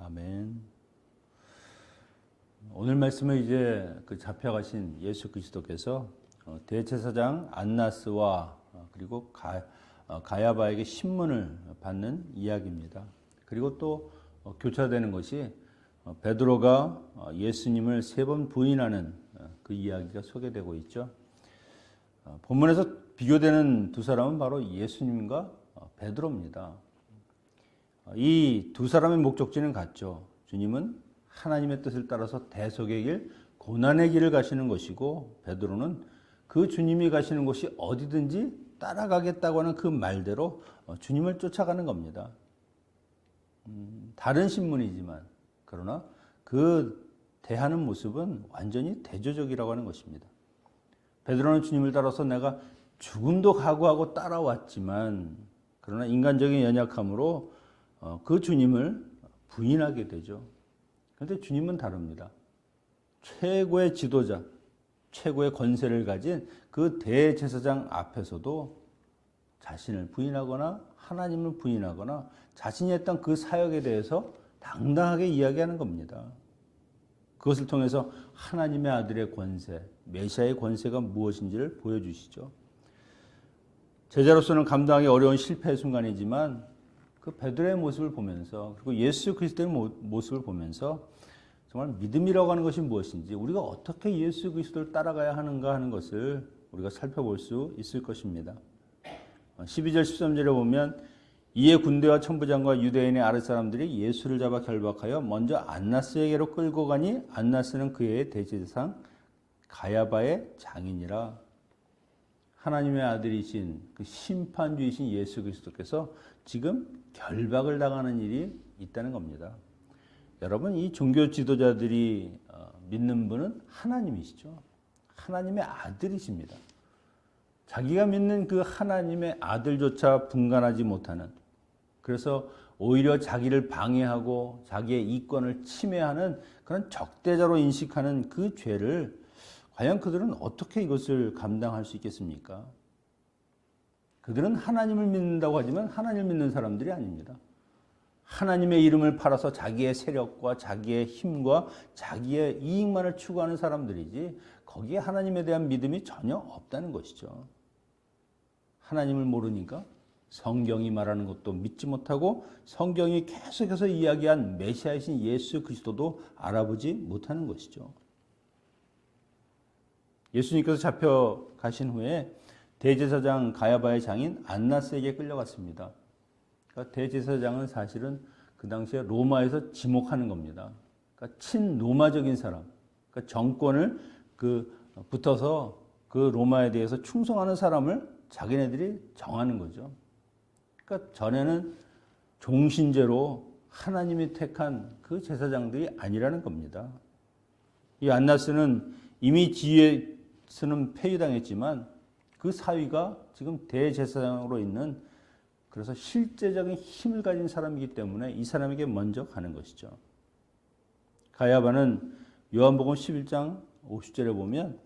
아멘. 오늘 말씀은 이제 그 잡혀가신 예수 그리스도께서 대제사장 안나스와 그리고 가야바에게 신문을 받는 이야기입니다. 그리고 또 교차되는 것이 베드로가 예수님을 3번 부인하는 그 이야기가 소개되고 있죠. 본문에서 비교되는 두 사람은 바로 예수님과 베드로입니다. 이 두 사람의 목적지는 같죠. 주님은 하나님의 뜻을 따라서 대속의 길, 고난의 길을 가시는 것이고, 베드로는 그 주님이 가시는 곳이 어디든지 따라가겠다고 하는 그 말대로 주님을 쫓아가는 겁니다. 다른 신문이지만 그러나 그 대하는 모습은 완전히 대조적이라고 하는 것입니다. 베드로는 주님을 따라서 내가 죽음도 각오하고 따라왔지만 그러나 인간적인 연약함으로 그 주님을 부인하게 되죠. 그런데 주님은 다릅니다. 최고의 지도자, 최고의 권세를 가진 그 대제사장 앞에서도 자신을 부인하거나 하나님을 부인하거나 자신이 했던 그 사역에 대해서 당당하게 이야기하는 겁니다. 그것을 통해서 하나님의 아들의 권세, 메시아의 권세가 무엇인지를 보여주시죠. 제자로서는 감당하기 어려운 실패의 순간이지만 그 베드로의 모습을 보면서 그리고 예수 그리스도의 모습을 보면서 정말 믿음이라고 하는 것이 무엇인지 우리가 어떻게 예수 그리스도를 따라가야 하는가 하는 것을 우리가 살펴볼 수 있을 것입니다. 12절 13절에 보면 이에 군대와 천부장과 유대인의 아랫사람들이 예수를 잡아 결박하여 먼저 안나스에게로 끌고 가니 안나스는 그의 대제사장 가야바의 장인이라. 하나님의 아들이신 그 심판주이신 예수 그리스도께서 지금 결박을 당하는 일이 있다는 겁니다. 여러분, 이 종교 지도자들이 믿는 분은 하나님이시죠. 하나님의 아들이십니다. 자기가 믿는 그 하나님의 아들조차 분간하지 못하는, 그래서 오히려 자기를 방해하고 자기의 이권을 침해하는 그런 적대자로 인식하는 그 죄를 과연 그들은 어떻게 이것을 감당할 수 있겠습니까? 그들은 하나님을 믿는다고 하지만 하나님을 믿는 사람들이 아닙니다. 하나님의 이름을 팔아서 자기의 세력과 자기의 힘과 자기의 이익만을 추구하는 사람들이지 거기에 하나님에 대한 믿음이 전혀 없다는 것이죠. 하나님을 모르니까 성경이 말하는 것도 믿지 못하고 성경이 계속해서 이야기한 메시아이신 예수 그리스도도 알아보지 못하는 것이죠. 예수님께서 잡혀가신 후에 대제사장 가야바의 장인 안나스에게 끌려갔습니다. 그러니까 대제사장은 사실은 그 당시에 로마에서 지목하는 겁니다. 그러니까 친로마적인 사람, 그러니까 정권을 붙어서 그 로마에 대해서 충성하는 사람을 자기네들이 정하는 거죠. 그러니까 전에는 종신제로 하나님이 택한 그 제사장들이 아니라는 겁니다. 이 안나스는 이미 지혜에서는 폐위당했지만 그 사위가 지금 대제사장으로 있는, 그래서 실제적인 힘을 가진 사람이기 때문에 이 사람에게 먼저 가는 것이죠. 가야바는 요한복음 11장 50절에 보면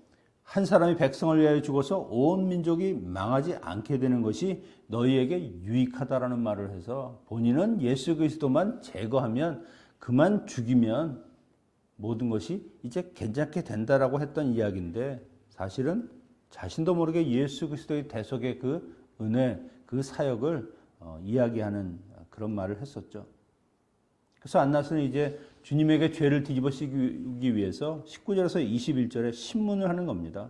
한 사람이 백성을 위하여 죽어서 온 민족이 망하지 않게 되는 것이 너희에게 유익하다라는 말을 해서 본인은 예수 그리스도만 제거하면, 그만 죽이면 모든 것이 이제 괜찮게 된다라고 했던 이야기인데, 사실은 자신도 모르게 예수 그리스도의 대속의 그 은혜, 그 사역을 이야기하는 그런 말을 했었죠. 그래서 안나스는 이제 주님에게 죄를 뒤집어쓰기 위해서 19절에서 21절에 신문을 하는 겁니다.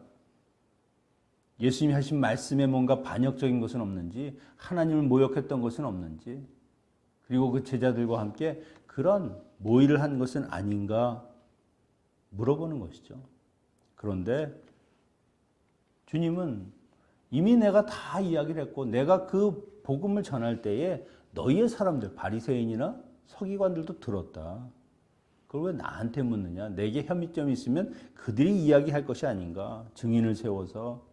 예수님이 하신 말씀에 뭔가 반역적인 것은 없는지, 하나님을 모욕했던 것은 없는지, 그리고 그 제자들과 함께 그런 모의를 한 것은 아닌가 물어보는 것이죠. 그런데 주님은 이미 내가 다 이야기를 했고 내가 그 복음을 전할 때에 너희의 사람들, 바리새인이나 서기관들도 들었다. 그걸 왜 나한테 묻느냐? 내게 혐의점이 있으면 그들이 이야기할 것이 아닌가? 증인을 세워서.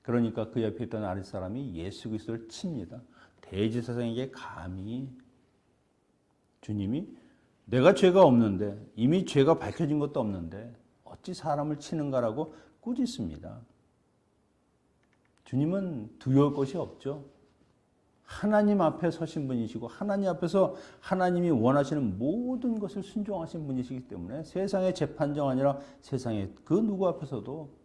그러니까 그 옆에 있던 아랫사람이 예수 그리스도를 칩니다. 대제사장에게 감히. 주님이 내가 죄가 없는데, 이미 죄가 밝혀진 것도 없는데 어찌 사람을 치는가라고 꾸짖습니다. 주님은 두려울 것이 없죠. 하나님 앞에 서신 분이시고 하나님 앞에서 하나님이 원하시는 모든 것을 순종하신 분이시기 때문에 세상의 재판정 아니라 세상의 그 누구 앞에서도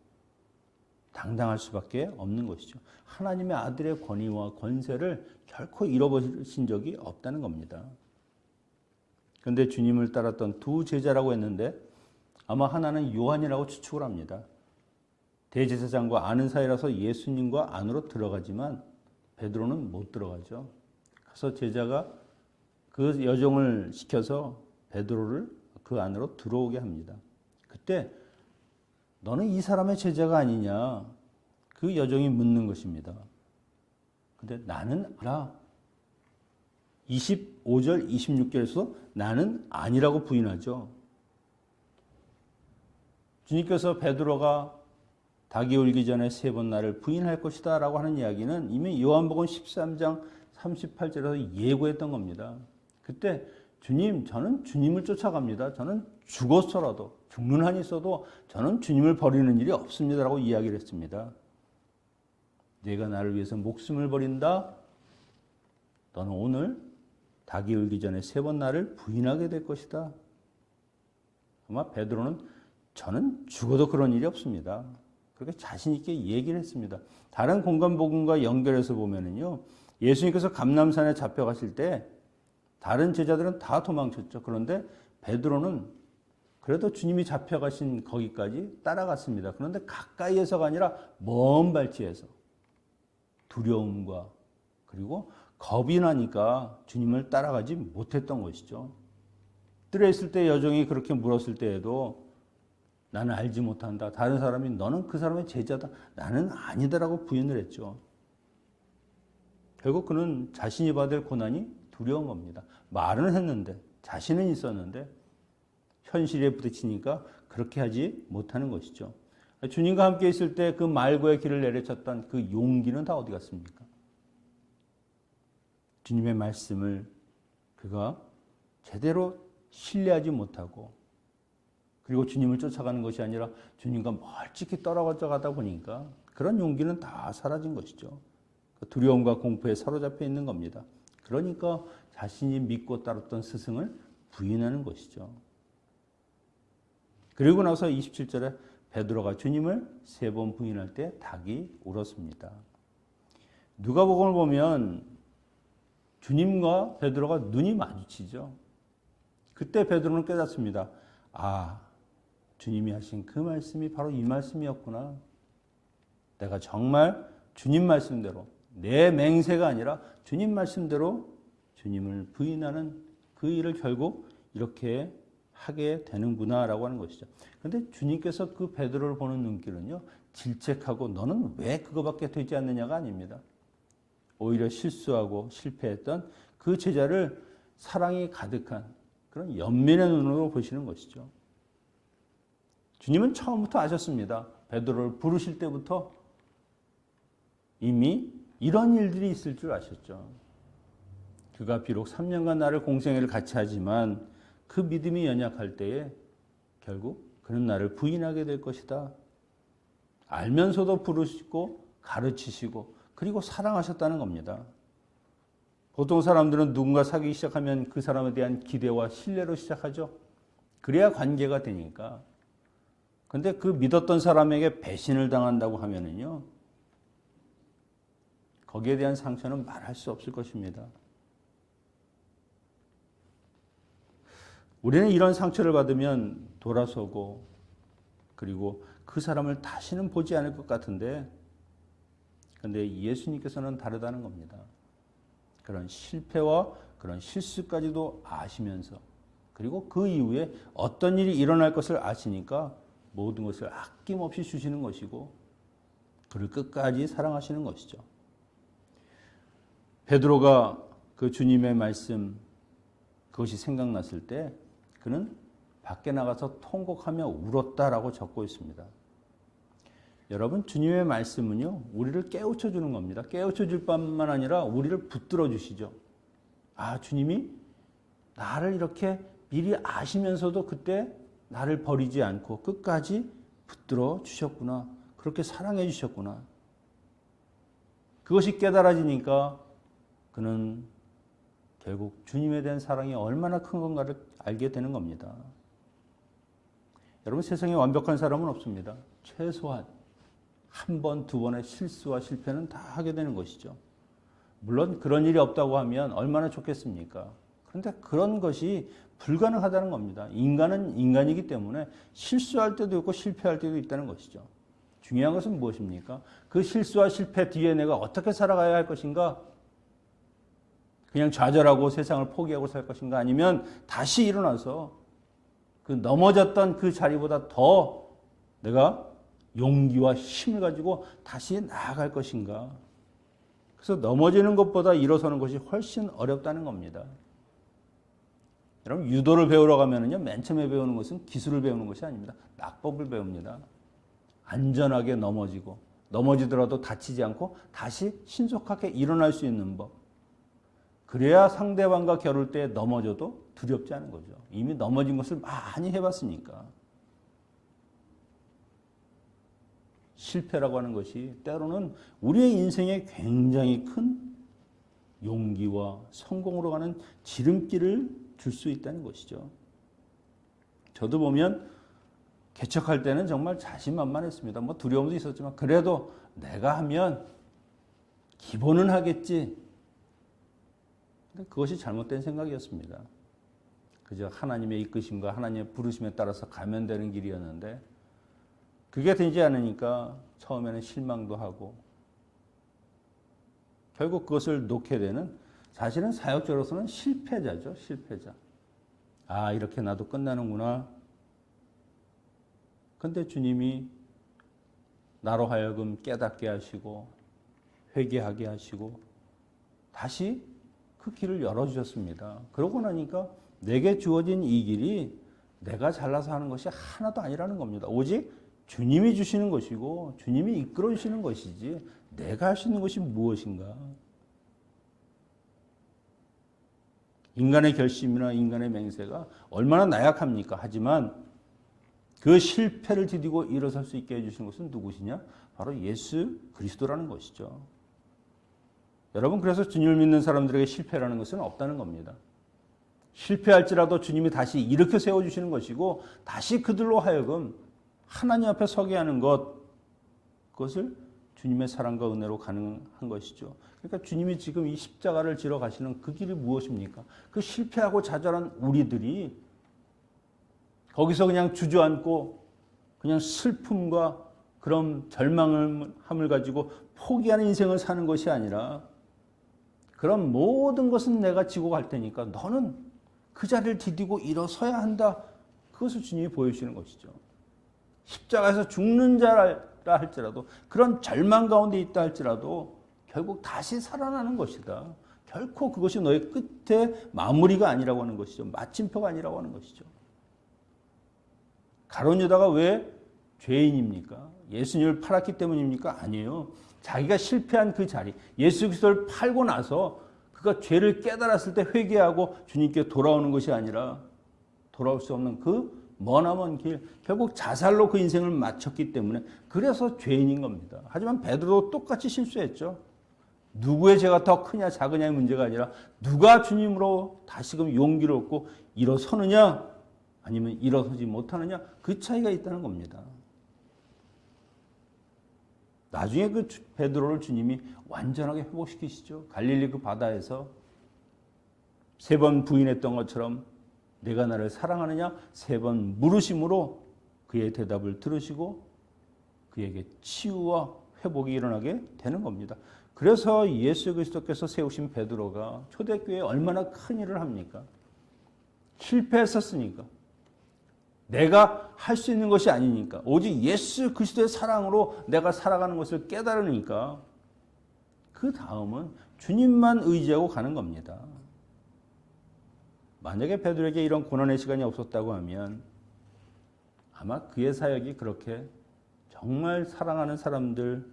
당당할 수밖에 없는 것이죠. 하나님의 아들의 권위와 권세를 결코 잃어버리신 적이 없다는 겁니다. 그런데 주님을 따랐던 두 제자라고 했는데 아마 하나는 요한이라고 추측을 합니다. 대제사장과 아는 사이라서 예수님과 안으로 들어가지만 베드로는 못 들어가죠. 그래서 제자가 그 여종을 시켜서 베드로를 그 안으로 들어오게 합니다. 그때 너는 이 사람의 제자가 아니냐? 그 여종이 묻는 것입니다. 근데 나는 아니라 25절, 26절에서 나는 아니라고 부인하죠. 주님께서 베드로가 닭이 울기 전에 3번 나를 부인할 것이다 라고 하는 이야기는 이미 요한복음 13장 38절에서 예고했던 겁니다. 그때 주님, 저는 주님을 쫓아갑니다. 저는 죽었더라도 죽는 한이 있어도 저는 주님을 버리는 일이 없습니다 라고 이야기를 했습니다. 내가 나를 위해서 목숨을 버린다? 너는 오늘 닭이 울기 전에 3번 나를 부인하게 될 것이다. 아마 베드로는 저는 죽어도 그런 일이 없습니다. 그렇게 자신 있게 얘기를 했습니다. 다른 공간복음과 연결해서 보면은요, 예수님께서 감람산에 잡혀가실 때 다른 제자들은 다 도망쳤죠. 그런데 베드로는 그래도 주님이 잡혀가신 거기까지 따라갔습니다. 그런데 가까이에서가 아니라 먼 발치에서 두려움과 그리고 겁이 나니까 주님을 따라가지 못했던 것이죠. 뜰에 있을 때 여종이 그렇게 물었을 때에도 나는 알지 못한다. 다른 사람이 너는 그 사람의 제자다. 나는 아니다라고 부인을 했죠. 결국 그는 자신이 받을 고난이 두려운 겁니다. 말은 했는데 자신은 있었는데 현실에 부딪히니까 그렇게 하지 못하는 것이죠. 주님과 함께 있을 때 그 말고의 길을 내려쳤던 그 용기는 다 어디 갔습니까? 주님의 말씀을 그가 제대로 신뢰하지 못하고 그리고 주님을 쫓아가는 것이 아니라 주님과 멀찍이 떨어져 가다 보니까 그런 용기는 다 사라진 것이죠. 두려움과 공포에 사로잡혀 있는 겁니다. 그러니까 자신이 믿고 따랐던 스승을 부인하는 것이죠. 그리고 나서 27절에 베드로가 주님을 3번 부인할 때 닭이 울었습니다. 누가복음을 보면 주님과 베드로가 눈이 마주치죠. 그때 베드로는 깨닫습니다. 아, 주님이 하신 그 말씀이 바로 이 말씀이었구나. 내가 정말 주님 말씀대로 내 맹세가 아니라 주님 말씀대로 주님을 부인하는 그 일을 결국 이렇게 하게 되는구나라고 하는 것이죠. 그런데 주님께서 그 베드로를 보는 눈길은요, 질책하고 너는 왜 그거밖에 되지 않느냐가 아닙니다. 오히려 실수하고 실패했던 그 제자를 사랑이 가득한 그런 연민의 눈으로 보시는 것이죠. 주님은 처음부터 아셨습니다. 베드로를 부르실 때부터 이미 이런 일들이 있을 줄 아셨죠. 그가 비록 3년간 나를 공생애를 같이 하지만 그 믿음이 연약할 때에 결국 그는 나를 부인하게 될 것이다. 알면서도 부르시고 가르치시고 그리고 사랑하셨다는 겁니다. 보통 사람들은 누군가 사귀기 시작하면 그 사람에 대한 기대와 신뢰로 시작하죠. 그래야 관계가 되니까. 근데 그 믿었던 사람에게 배신을 당한다고 하면은요, 거기에 대한 상처는 말할 수 없을 것입니다. 우리는 이런 상처를 받으면 돌아서고 그리고 그 사람을 다시는 보지 않을 것 같은데 그런데 예수님께서는 다르다는 겁니다. 그런 실패와 그런 실수까지도 아시면서 그리고 그 이후에 어떤 일이 일어날 것을 아시니까 모든 것을 아낌없이 주시는 것이고 그를 끝까지 사랑하시는 것이죠. 베드로가 그 주님의 말씀 그것이 생각났을 때 그는 밖에 나가서 통곡하며 울었다라고 적고 있습니다. 여러분, 주님의 말씀은요, 우리를 깨우쳐 주는 겁니다. 깨우쳐 줄 뿐만 아니라 우리를 붙들어 주시죠. 아, 주님이 나를 이렇게 미리 아시면서도 그때 나를 버리지 않고 끝까지 붙들어 주셨구나. 그렇게 사랑해 주셨구나. 그것이 깨달아지니까 그는 결국 주님에 대한 사랑이 얼마나 큰 건가를 알게 되는 겁니다. 여러분, 세상에 완벽한 사람은 없습니다. 최소한 한 번, 두 번의 실수와 실패는 다 하게 되는 것이죠. 물론 그런 일이 없다고 하면 얼마나 좋겠습니까? 그런데 그런 것이 불가능하다는 겁니다. 인간은 인간이기 때문에 실수할 때도 있고 실패할 때도 있다는 것이죠. 중요한 것은 무엇입니까? 그 실수와 실패 뒤에 내가 어떻게 살아가야 할 것인가? 그냥 좌절하고 세상을 포기하고 살 것인가? 아니면 다시 일어나서 그 넘어졌던 그 자리보다 더 내가 용기와 힘을 가지고 다시 나아갈 것인가? 그래서 넘어지는 것보다 일어서는 것이 훨씬 어렵다는 겁니다. 여러분, 유도를 배우러 가면은요, 맨 처음에 배우는 것은 기술을 배우는 것이 아닙니다. 낙법을 배웁니다. 안전하게 넘어지고, 넘어지더라도 다치지 않고 다시 신속하게 일어날 수 있는 법. 그래야 상대방과 겨룰 때 넘어져도 두렵지 않은 거죠. 이미 넘어진 것을 많이 해봤으니까. 실패라고 하는 것이 때로는 우리의 인생에 굉장히 큰 용기와 성공으로 가는 지름길을 줄 수 있다는 것이죠. 저도 보면 개척할 때는 정말 자신만만했습니다. 뭐 두려움도 있었지만 그래도 내가 하면 기본은 하겠지. 근데 그것이 잘못된 생각이었습니다. 그저 하나님의 이끄심과 하나님의 부르심에 따라서 가면 되는 길이었는데 그게 되지 않으니까 처음에는 실망도 하고 결국 그것을 놓게 되는, 사실은 사역자로서는 실패자죠. 실패자. 아, 이렇게 나도 끝나는구나. 근데 주님이 나로 하여금 깨닫게 하시고 회개하게 하시고 다시 그 길을 열어주셨습니다. 그러고 나니까 내게 주어진 이 길이 내가 잘나서 하는 것이 하나도 아니라는 겁니다. 오직 주님이 주시는 것이고 주님이 이끌어 주시는 것이지 내가 할 수 있는 것이 무엇인가. 인간의 결심이나 인간의 맹세가 얼마나 나약합니까? 하지만 그 실패를 디디고 일어설 수 있게 해주시는 것은 누구시냐? 바로 예수 그리스도라는 것이죠. 여러분, 그래서 주님을 믿는 사람들에게 실패라는 것은 없다는 겁니다. 실패할지라도 주님이 다시 일으켜 세워주시는 것이고 다시 그들로 하여금 하나님 앞에 서게 하는 것, 그것을 주님의 사랑과 은혜로 가능한 것이죠. 그러니까 주님이 지금 이 십자가를 지러 가시는 그 길이 무엇입니까? 그 실패하고 좌절한 우리들이 거기서 그냥 주저앉고 그냥 슬픔과 그런 절망함을 가지고 포기하는 인생을 사는 것이 아니라 그런 모든 것은 내가 지고 갈 테니까 너는 그 자리를 디디고 일어서야 한다. 그것을 주님이 보여주시는 것이죠. 십자가에서 죽는 자라 할지라도 그런 절망 가운데 있다 할지라도 결국 다시 살아나는 것이다. 결코 그것이 너의 끝의 마무리가 아니라고 하는 것이죠. 마침표가 아니라고 하는 것이죠. 가룟 유다가 왜 죄인입니까? 예수님을 팔았기 때문입니까? 아니에요. 자기가 실패한 그 자리, 예수 그리스도를 팔고 나서 그가 죄를 깨달았을 때 회개하고 주님께 돌아오는 것이 아니라 돌아올 수 없는 그 머나먼 길, 결국 자살로 그 인생을 마쳤기 때문에 그래서 죄인인 겁니다. 하지만 베드로도 똑같이 실수했죠. 누구의 죄가 더 크냐 작으냐의 문제가 아니라 누가 주님으로 다시금 용기를 얻고 일어서느냐 아니면 일어서지 못하느냐, 그 차이가 있다는 겁니다. 나중에 그 베드로를 주님이 완전하게 회복시키시죠. 갈릴리 그 바다에서 3번 부인했던 것처럼 내가 나를 사랑하느냐 3번 물으심으로 그의 대답을 들으시고 그에게 치유와 회복이 일어나게 되는 겁니다. 그래서 예수 그리스도께서 세우신 베드로가 초대교회에 얼마나 큰 일을 합니까? 실패했었으니까. 내가 할 수 있는 것이 아니니까. 오직 예수 그리스도의 사랑으로 내가 살아가는 것을 깨달으니까 그 다음은 주님만 의지하고 가는 겁니다. 만약에 베드로에게 이런 고난의 시간이 없었다고 하면 아마 그의 사역이 그렇게 정말 사랑하는 사람들,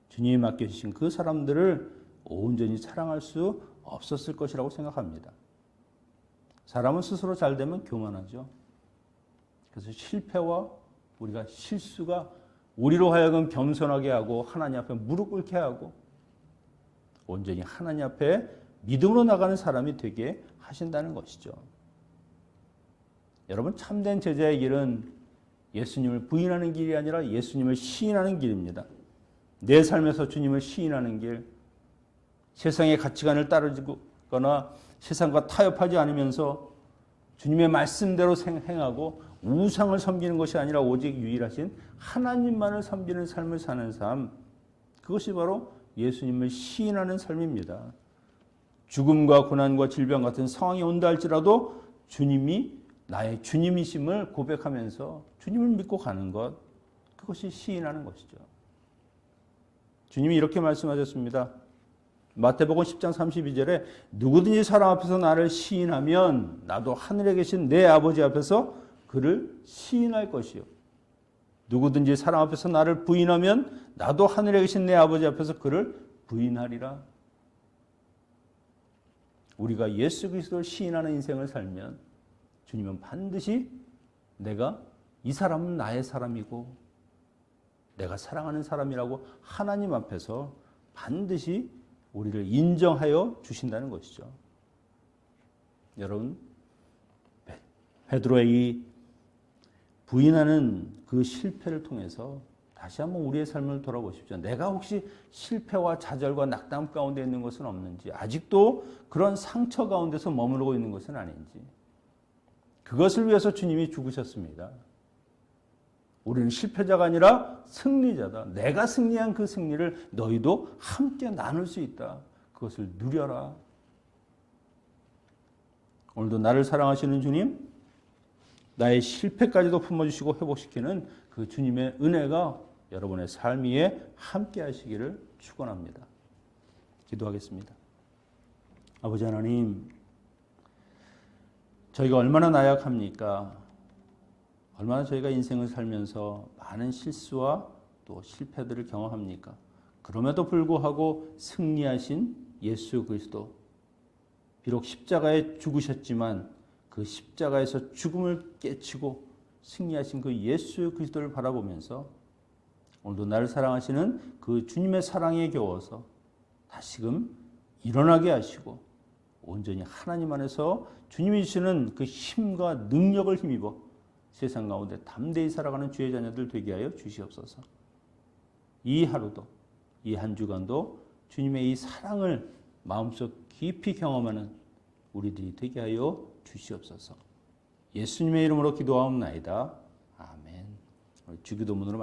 주님이 맡겨주신 그 사람들을 온전히 사랑할 수 없었을 것이라고 생각합니다. 사람은 스스로 잘 되면 교만하죠. 그래서 실패와 우리가 실수가 우리로 하여금 겸손하게 하고 하나님 앞에 무릎 꿇게 하고 온전히 하나님 앞에 믿음으로 나가는 사람이 되게 하신다는 것이죠. 여러분, 참된 제자의 길은 예수님을 부인하는 길이 아니라 예수님을 시인하는 길입니다. 내 삶에서 주님을 시인하는 길, 세상의 가치관을 따르거나 세상과 타협하지 않으면서 주님의 말씀대로 행하고 우상을 섬기는 것이 아니라 오직 유일하신 하나님만을 섬기는 삶을 사는 삶, 그것이 바로 예수님을 시인하는 삶입니다. 죽음과 고난과 질병 같은 상황이 온다 할지라도 주님이 나의 주님이심을 고백하면서 주님을 믿고 가는 것, 그것이 시인하는 것이죠. 주님이 이렇게 말씀하셨습니다. 마태복음 10장 32절에 누구든지 사람 앞에서 나를 시인하면 나도 하늘에 계신 내 아버지 앞에서 그를 시인할 것이요. 누구든지 사람 앞에서 나를 부인하면 나도 하늘에 계신 내 아버지 앞에서 그를 부인하리라. 우리가 예수 그리스도를 시인하는 인생을 살면 주님은 반드시 내가 이 사람은 나의 사람이고 내가 사랑하는 사람이라고 하나님 앞에서 반드시 우리를 인정하여 주신다는 것이죠. 여러분, 베드로의 이 부인하는 그 실패를 통해서 다시 한번 우리의 삶을 돌아보십시오. 내가 혹시 실패와 좌절과 낙담 가운데 있는 것은 없는지, 아직도 그런 상처 가운데서 머무르고 있는 것은 아닌지, 그것을 위해서 주님이 죽으셨습니다. 우리는 실패자가 아니라 승리자다. 내가 승리한 그 승리를 너희도 함께 나눌 수 있다. 그것을 누려라. 오늘도 나를 사랑하시는 주님, 나의 실패까지도 품어주시고 회복시키는 그 주님의 은혜가 여러분의 삶 위에 함께 하시기를 축원합니다. 기도하겠습니다. 아버지 하나님, 저희가 얼마나 나약합니까? 얼마나 저희가 인생을 살면서 많은 실수와 또 실패들을 경험합니까? 그럼에도 불구하고 승리하신 예수 그리스도, 비록 십자가에 죽으셨지만 그 십자가에서 죽음을 깨치고 승리하신 그 예수 그리스도를 바라보면서 오늘도 나를 사랑하시는 그 주님의 사랑에 겨워서 다시금 일어나게 하시고 온전히 하나님 안에서 주님이 주시는 그 힘과 능력을 힘입어 세상 가운데 담대히 살아가는 주의 자녀들 되게 하여 주시옵소서. 이 하루도, 이 한 주간도 주님의 이 사랑을 마음속 깊이 경험하는 우리들이 되게 하여 주시옵소서. 예수님의 이름으로 기도하옵나이다. 아멘. 주기도문으로